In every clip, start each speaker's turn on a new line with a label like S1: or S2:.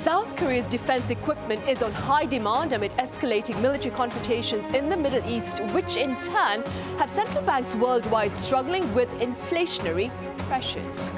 S1: South Korea's defense equipment is on high demand amid escalating military confrontations in the Middle East, which in turn have central banks worldwide struggling with inflationary pressures.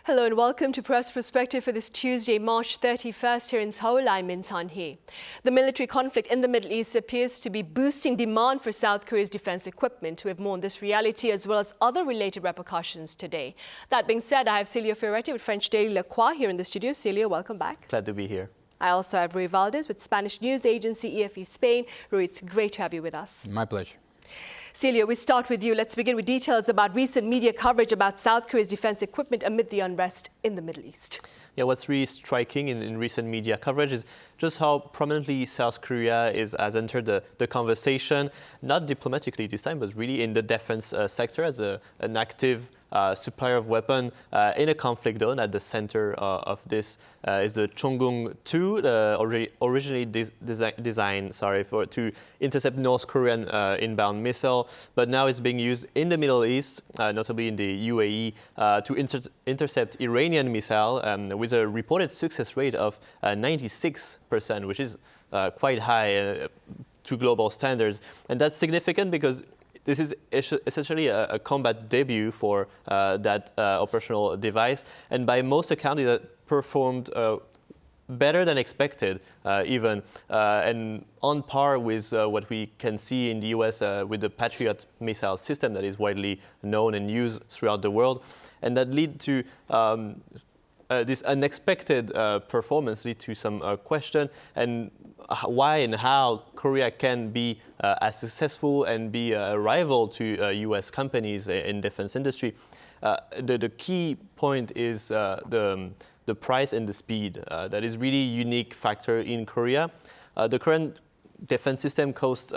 S1: Hello and welcome to Press Perspective for this Tuesday, March 31st here in Seoul. I'm Min Sun-hee. The military conflict in the Middle East appears to be boosting demand for South Korea's defense equipment. We have more on this reality as well as other related repercussions today. That being said, I have Celio Fioretti with French daily Croix here in the studio. Celio, welcome back.
S2: Glad to be here.
S1: I also have Ruy Valdes with Spanish news agency EFE Spain. Ruy, it's great to have you with us.
S3: My pleasure.
S1: Celio, we start with you. Let's begin with details about recent media coverage about South Korea's defense equipment amid the unrest in the Middle East.
S2: Yeah, what's really striking in recent media coverage is just how prominently South Korea has entered the conversation, not diplomatically this time, but really in the defense sector as an active supplier of weapons in a conflict zone. At the center of this is the Chongung-2, originally designed to intercept North Korean inbound missile, but now it's being used in the Middle East, notably in the UAE, to intercept Iranian missile with a reported success rate of 96%, which is quite high to global standards. And that's significant because this is essentially a combat debut for that operational device, and by most accounts, it performed better than expected, even, and on par with what we can see in the US with the Patriot missile system that is widely known and used throughout the world, and that lead to this unexpected performance lead to some question and why and how Korea can be as successful and be a rival to US companies in defense industry. The key point is the price and the speed. That is really unique factor in Korea. The current defense system costs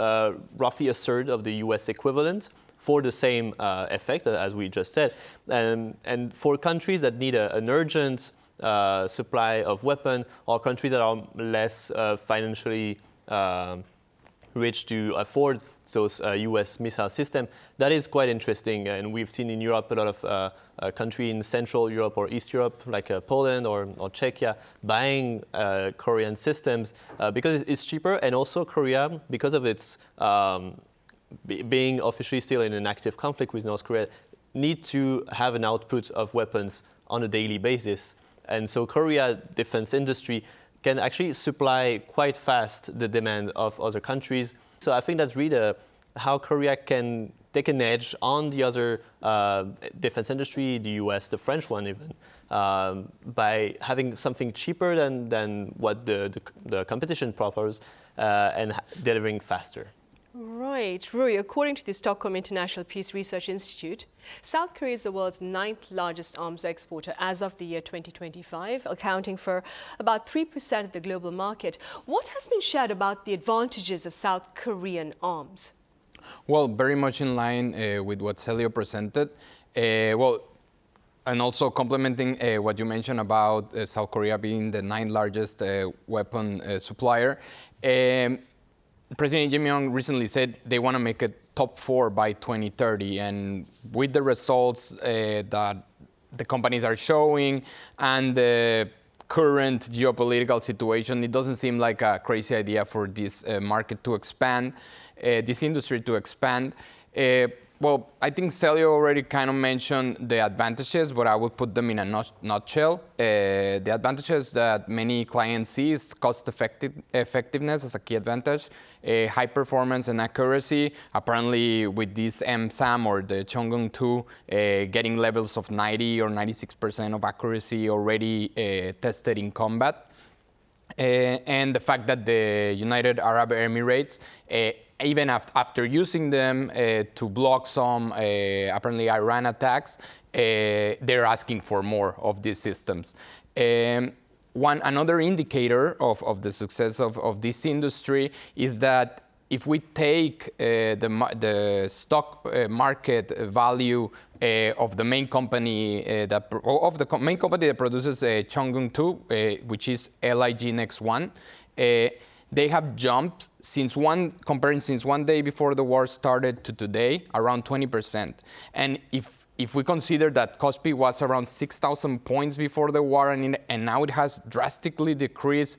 S2: roughly a third of the US equivalent for the same effect, as we just said. And for countries that need an urgent supply of weapons, or countries that are less financially rich to afford those US missile systems, that is quite interesting. And we've seen in Europe a lot of countries in Central Europe or East Europe, like Poland or Czechia, buying Korean systems because it's cheaper, and also Korea, because of its being officially still in an active conflict with North Korea, need to have an output of weapons on a daily basis. And so Korea defense industry can actually supply quite fast the demand of other countries. So I think that's really how Korea can take an edge on the other defense industry, the US, the French one even, by having something cheaper than what the competition proffers and delivering faster.
S1: Right. Ruy, according to the Stockholm International Peace Research Institute, South Korea is the world's 9th largest arms exporter as of the year 2025, accounting for about 3% of the global market. What has been shared about the advantages of South Korean arms?
S3: Well, very much in line with what Celio presented. And also complementing what you mentioned about South Korea being the 9th largest weapon supplier. President Lee Jae Myung recently said they want to make it top 4 by 2030, and with the results that the companies are showing and the current geopolitical situation, it doesn't seem like a crazy idea for this market to expand, this industry to expand. Well, I think Celio already kind of mentioned the advantages, but I will put them in a nutshell. The advantages that many clients see is cost effectiveness as a key advantage, high performance and accuracy. Apparently, with this MSAM or the Chongung-2, getting levels of 90 or 96% of accuracy already tested in combat. And the fact that the United Arab Emirates, even after using them to block some apparently Iran attacks, they're asking for more of these systems. Another indicator of the success of this industry is that if we take the stock market value of the main company main company that produces Chongqing 2, which is LIG Next One, they have jumped comparing since one day before the war started to today, around 20%. And if we consider that Kospi was around 6,000 points before the war, and now it has drastically decreased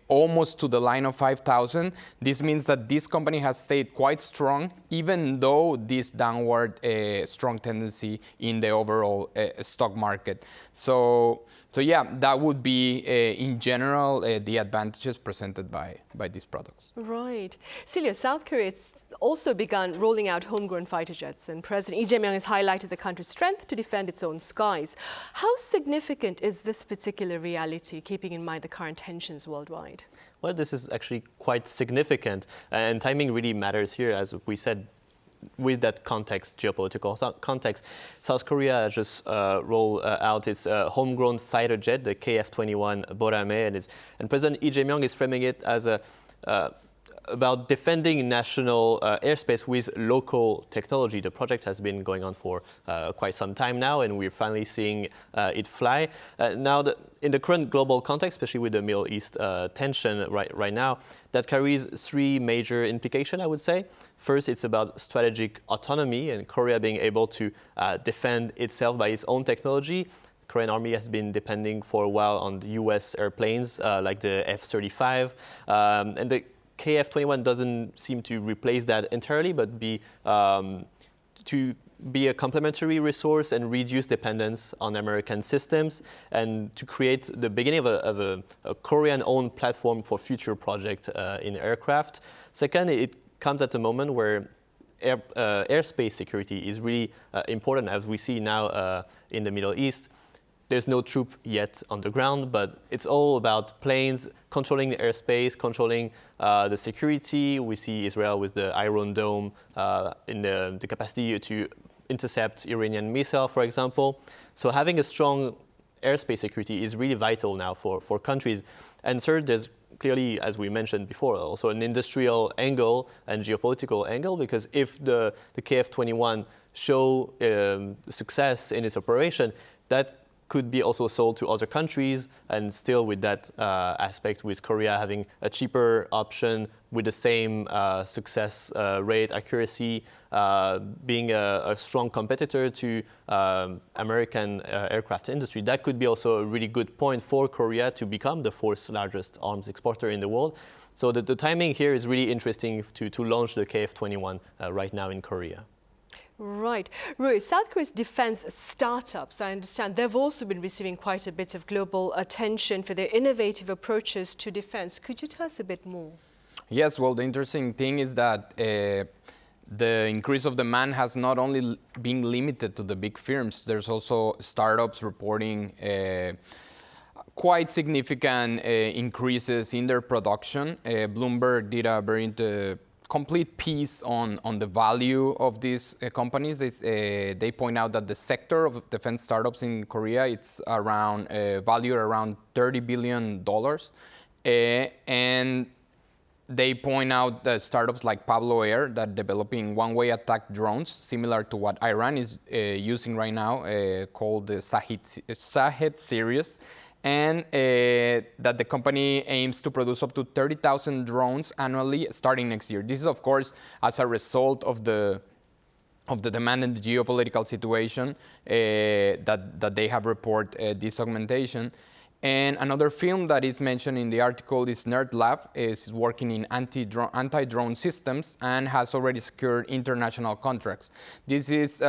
S3: almost to the line of 5,000, this means that this company has stayed quite strong, even though this downward strong tendency in the overall stock market. So yeah, that would be, in general, the advantages presented by these products.
S1: Right. Celio, South Korea has also begun rolling out homegrown fighter jets, and President Lee Jae Myung has highlighted the country's strength to defend its own skies. How significant is this particular reality, keeping in mind the current tensions worldwide?
S2: Well, this is actually quite significant, and timing really matters here, as we said. With that context, geopolitical context, South Korea just rolled out its homegrown fighter jet, the KF-21 Borame, and President Lee Jae Myung is framing it as about defending national airspace with local technology. The project has been going on for quite some time now, and we're finally seeing it fly. Now, in the current global context, especially with the Middle East tension right now, that carries three major implications, I would say. First, it's about strategic autonomy and Korea being able to defend itself by its own technology. Korean Army has been depending for a while on the US airplanes like the F-35, and the KF-21 doesn't seem to replace that entirely, but to be a complementary resource and reduce dependence on American systems, and to create the beginning of a Korean-owned platform for future projects in aircraft. Second, it comes at a moment where airspace security is really important, as we see now in the Middle East. There's no troop yet on the ground, but it's all about planes controlling the airspace, controlling the security. We see Israel with the Iron Dome in the capacity to intercept Iranian missile, for example. So having a strong airspace security is really vital now for countries. And third, there's clearly, as we mentioned before, also an industrial angle and geopolitical angle, because if the KF-21 show success in its operation, that could be also sold to other countries, and still with that aspect, with Korea having a cheaper option with the same success rate, accuracy, being a strong competitor to American aircraft industry. That could be also a really good point for Korea to become the fourth largest arms exporter in the world. So the timing here is really interesting to launch the KF-21 right now in Korea.
S1: Right. Ruy, South Korea's defense startups, I understand, they've also been receiving quite a bit of global attention for their innovative approaches to defense. Could you tell us a bit more?
S3: Yes, well, the interesting thing is that the increase of demand has not only been limited to the big firms. There's also startups reporting quite significant increases in their production. Bloomberg did a very complete piece on the value of these companies. They point out that the sector of defense startups in Korea, it's around valued around $30 billion. And they point out that startups like Pablo Air that developing one-way attack drones, similar to what Iran is using right now, called the Shahed series. And that the company aims to produce up to 30,000 drones annually starting next year. This is, of course, as a result of the demand and the geopolitical situation that they have reported this augmentation. And another film that is mentioned in the article is Nerd Lab, is working in anti-drone systems and has already secured international contracts. This is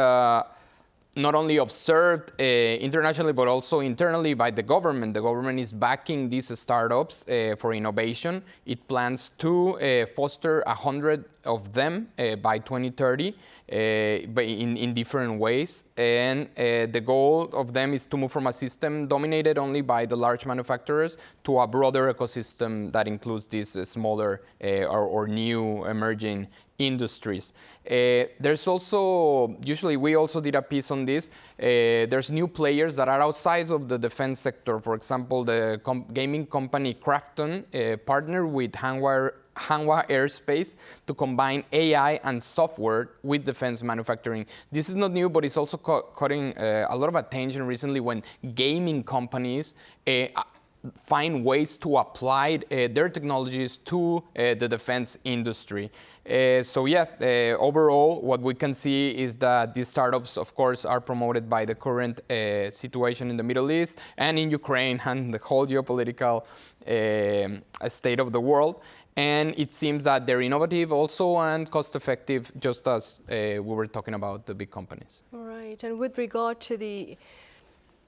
S3: not only observed internationally, but also internally by the government. The government is backing these startups for innovation. It plans to foster 100 of them by 2030 in different ways. And the goal of them is to move from a system dominated only by the large manufacturers to a broader ecosystem that includes these smaller or new emerging industries. There's also, usually we also did a piece on this, there's new players that are outside of the defense sector. For example, the gaming company Krafton partnered with Hanwha Aerospace to combine AI and software with defense manufacturing. This is not new, but it's also caught a lot of attention recently when gaming companies find ways to apply their technologies to the defense industry. Overall, what we can see is that these startups, of course, are promoted by the current situation in the Middle East and in Ukraine and the whole geopolitical state of the world. And it seems that they're innovative also and cost-effective, just as we were talking about the big companies.
S1: All right. And with regard to the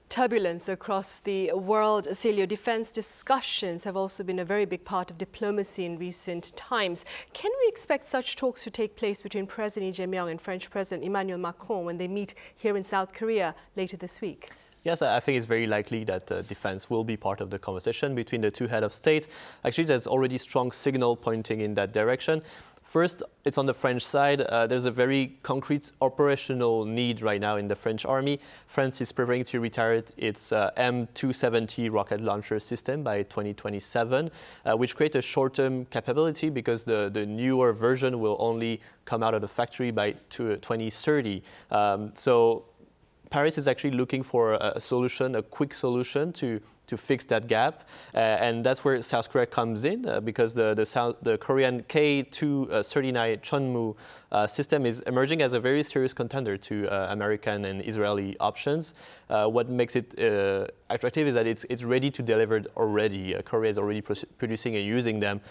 S1: turbulence across the world, Celio, defense discussions have also been a very big part of diplomacy in recent times. Can we expect such talks to take place between President Lee Jae Myung and French President Emmanuel Macron when they meet here in South Korea later this week?
S2: Yes, I think it's very likely that defense will be part of the conversation between the two heads of state. Actually, there's already strong signal pointing in that direction. First, it's on the French side. There's a very concrete operational need right now in the French army. France is preparing to retire its M270 rocket launcher system by 2027, which creates a short-term capability because the newer version will only come out of the factory by 2030. So Paris is actually looking for a solution, a quick solution to fix that gap. And that's where South Korea comes in because the Korean K-239 Chunmoo system is emerging as a very serious contender to American and Israeli options. What makes it attractive is that it's ready to deliver already. Korea is already producing and using them.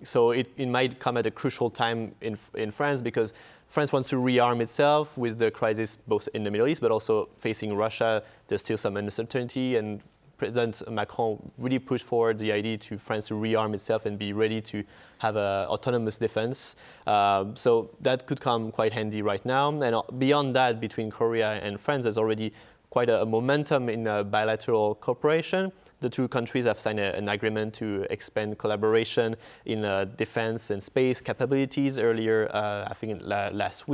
S2: So it might come at a crucial time in France because France wants to rearm itself with the crisis both in the Middle East, but also facing Russia. There's still some uncertainty, and President Macron really pushed forward the idea to France to rearm itself and be ready to have an autonomous defense. So that could come quite handy right now. And beyond that, between Korea and France, there's already quite a momentum in bilateral cooperation. The two countries have signed an agreement to expand collaboration in defense and space capabilities earlier, I think last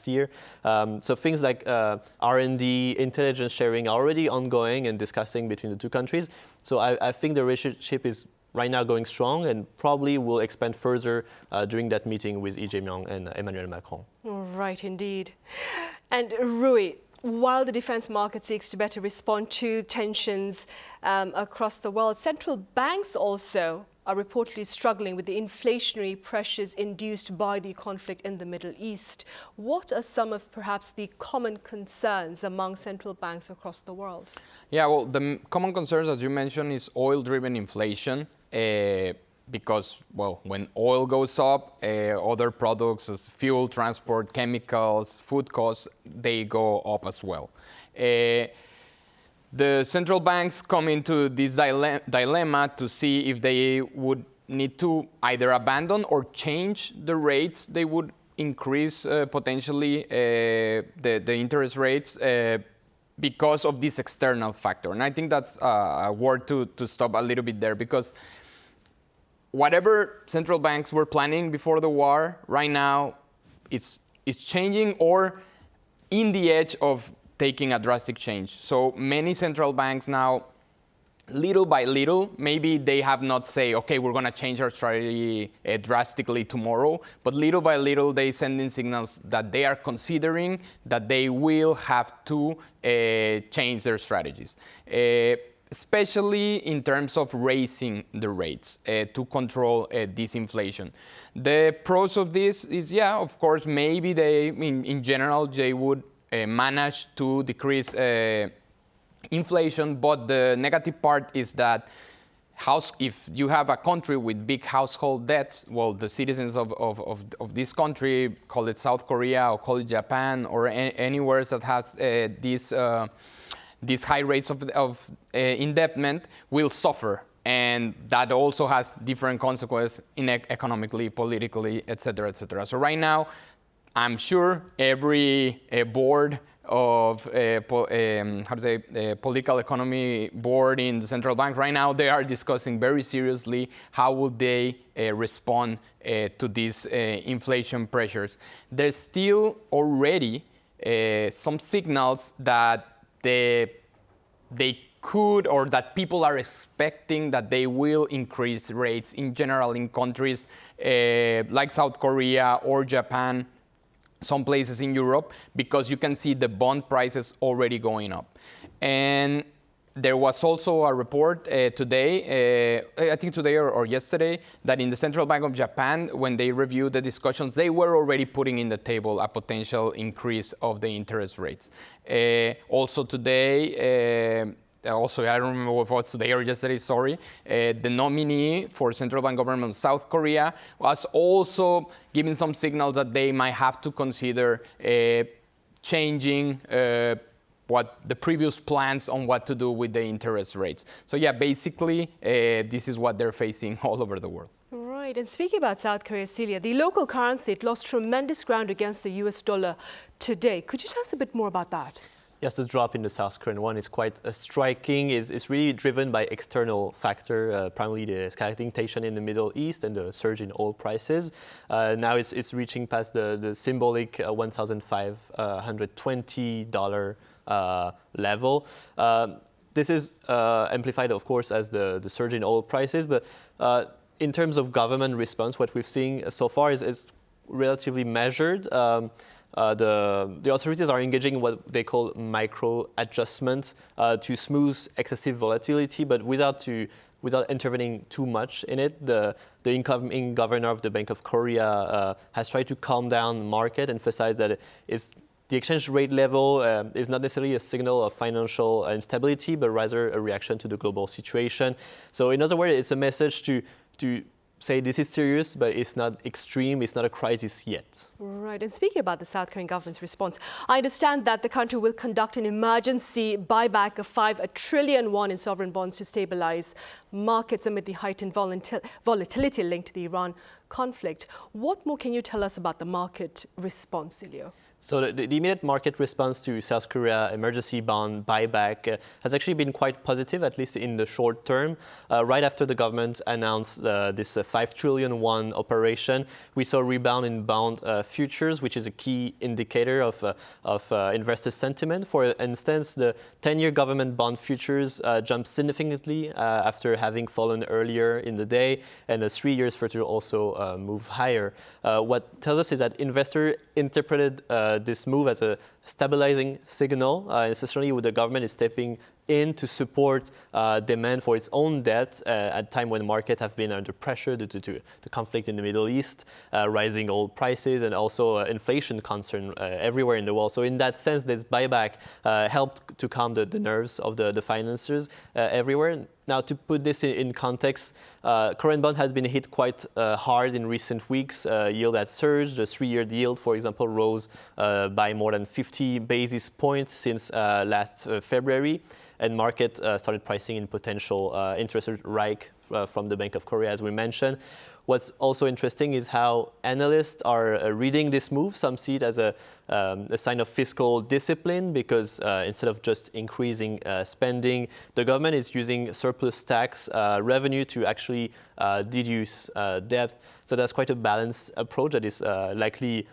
S2: year. So things like R&D, intelligence sharing are already ongoing and discussing between the two countries. So I think the relationship is right now going strong and probably will expand further during that meeting with Lee Jae Myung and Emmanuel Macron.
S1: Right, indeed. And Ruy, while the defense market seeks to better respond to tensions across the world, central banks also are reportedly struggling with the inflationary pressures induced by the conflict in the Middle East. What are some of perhaps the common concerns among central banks across the world?
S3: Yeah, well, the common concerns, as you mentioned, is oil-driven inflation. Because, well, when oil goes up, other products as fuel, transport, chemicals, food costs, they go up as well. The central banks come into this dilemma to see if they would need to either abandon or change the rates. They would increase potentially the interest rates because of this external factor. And I think that's a word to stop a little bit there, because whatever central banks were planning before the war, right now it's changing or in the edge of taking a drastic change. So many central banks now, little by little, maybe they have not say, okay, we're going to change our strategy drastically tomorrow, but little by little they send in signals that they are considering that they will have to change their strategies. Especially in terms of raising the rates to control this inflation. The pros of this is, yeah, of course, maybe they, in general, they would manage to decrease inflation, but the negative part is that if you have a country with big household debts, well, the citizens of this country, call it South Korea or call it Japan or anywhere that has these high rates of indebtedness will suffer, and that also has different consequences economically, politically, etc., etc. So right now, I'm sure every board of political economy board in the central bank right now, they are discussing very seriously how would they respond to these inflation pressures. There's still already some signals that they could, or that people are expecting that they will increase rates in general in countries like South Korea or Japan, some places in Europe, because you can see the bond prices already going up. And there was also a report today, I think today or yesterday, that in the Central Bank of Japan, when they reviewed the discussions, they were already putting in the table a potential increase of the interest rates. Also today, I don't remember if it was today or yesterday, sorry, the nominee for central bank government of South Korea was also giving some signals that they might have to consider changing what the previous plans on what to do with the interest rates. So yeah, basically, this is what they're facing all over the world.
S1: Right, and speaking about South Korea, Celia, the local currency, it lost tremendous ground against the US dollar today. Could you tell us a bit more about that?
S2: Yes, the drop in the South Korean won is quite striking. It's really driven by external factor, primarily the escalating tension in the Middle East and the surge in oil prices. Now it's reaching past the symbolic $1,520 level. This is amplified, of course, as the surge in oil prices. But in terms of government response, what we've seen so far is relatively measured. The authorities are engaging in what they call micro adjustments to smooth excessive volatility, but without intervening too much in it. The incoming governor of the Bank of Korea has tried to calm down the market, emphasize that the exchange rate level is not necessarily a signal of financial instability, but rather a reaction to the global situation. So in other words, it's a message to say this is serious, but it's not extreme, it's not a crisis yet.
S1: Right, and speaking about the South Korean government's response, I understand that the country will conduct an emergency buyback of 5 trillion won in sovereign bonds to stabilize markets amid the heightened volatility linked to the Iran conflict. What more can you tell us about the market response, Celio?
S2: So the immediate market response to South Korea emergency bond buyback has actually been quite positive, at least in the short term. Right after the government announced this 5 trillion won operation, we saw a rebound in bond futures, which is a key indicator of investor sentiment. For instance, the 10-year government bond futures jumped significantly after having fallen earlier in the day, and the 3 years further also moved higher. What tells us is that investors interpreted this move as a stabilizing signal, especially with the government is stepping in to support demand for its own debt at a time when the market have been under pressure due to the conflict in the Middle East, rising oil prices, and also inflation concern everywhere in the world. So in that sense, this buyback helped to calm the nerves of the financiers everywhere. Now, to put this in context, Korean bond has been hit quite hard in recent weeks. Yield has surged. The 3-year yield, for example, rose by more than 50 basis points since last February. And market started pricing in potential interest rate hike from the Bank of Korea, as we mentioned. What's also interesting is how analysts are reading this move. Some see it as a sign of fiscal discipline because instead of just increasing spending, the government is using surplus tax revenue to actually deduce debt. So that's quite a balanced approach that is likely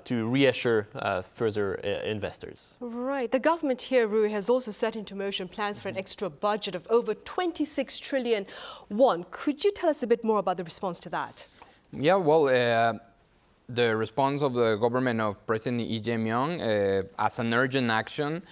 S2: to reassure further investors.
S1: Right. The government here, Ruy, has also set into motion plans for an extra budget of over 26 trillion won. Could you tell us a bit more about the response to that?
S3: Yeah, well, the response of the government of President Lee Jae Myung as an urgent action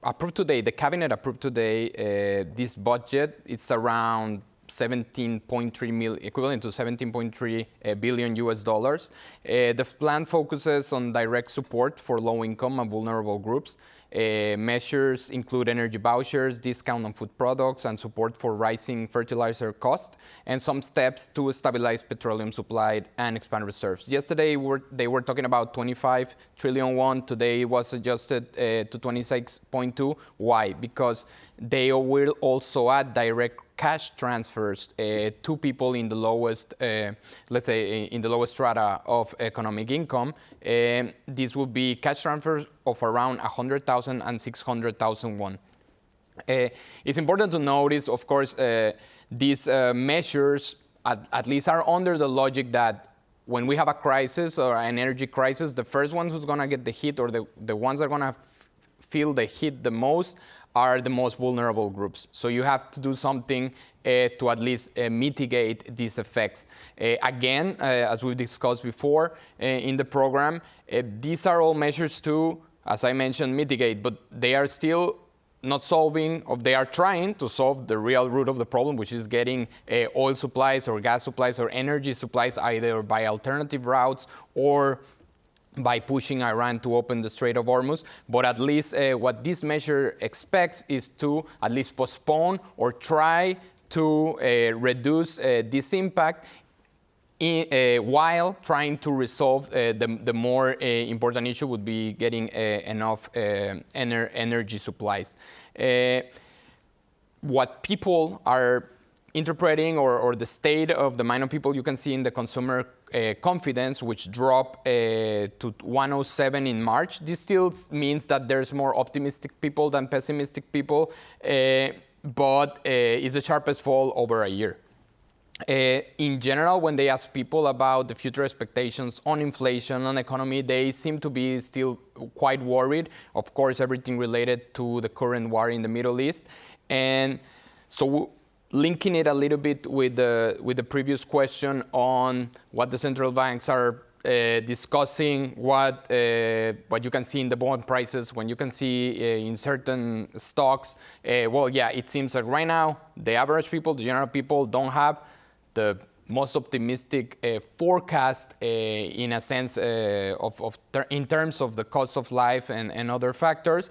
S3: approved today, the cabinet approved today this budget. It's around 17.3 million, equivalent to 17.3 billion US dollars. The plan focuses on direct support for low-income and vulnerable groups. Measures include energy vouchers, discount on food products, and support for rising fertilizer costs, and some steps to stabilize petroleum supply and expand reserves. Yesterday, they were talking about 25 trillion won. Today, it was adjusted to 26.2. Why? Because they will also add direct cash transfers to people in the lowest, let's say, in the lowest strata of economic income. This will be cash transfers of around 100,000 and 600,000 won. It's important to notice, of course, these measures at least are under the logic that when we have a crisis or an energy crisis, the first ones who's going to get the hit, or the ones that are going to feel the hit the most, are the most vulnerable groups. So you have to do something to at least mitigate these effects. Again, as we discussed before in the program, these are all measures to, as I mentioned, mitigate, but they are still not solving, or they are trying to solve the real root of the problem, which is getting oil supplies or gas supplies or energy supplies either by alternative routes or by pushing Iran to open the Strait of Hormuz. But at least what this measure expects is to at least postpone or try to reduce this impact while trying to resolve the more important issue would be getting enough energy supplies. What people are interpreting, or the state of the mind of people, you can see in the consumer confidence, which dropped to 107 in March. This still means that there's more optimistic people than pessimistic people, but it's the sharpest fall over a year. In general, when they ask people about the future expectations on inflation, on economy, they seem to be still quite worried. Of course, everything related to the current war in the Middle East. And so linking it a little bit with the previous question on what the central banks are discussing, what you can see in the bond prices, when you can see in certain stocks, well, yeah, it seems like right now, the average people, the general people don't have the most optimistic forecast in a sense in terms of the cost of life and other factors.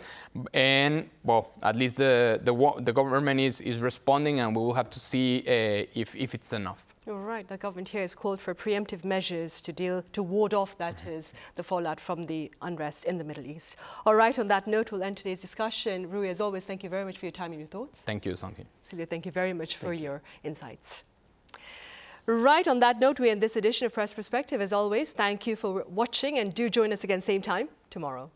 S3: And well, at least the government is responding, and we will have to see if it's enough.
S1: You're right. The government here has called for preemptive measures to ward off, that is, the fallout from the unrest in the Middle East. All right, on that note, we'll end today's discussion. Ruy, as always, thank you very much for your time and your thoughts.
S3: Thank you, Sun-hee.
S1: Celio, thank you very much for your insights. Right, on that note, we end this edition of Press Perspective. As always, thank you for watching, and do join us again same time tomorrow.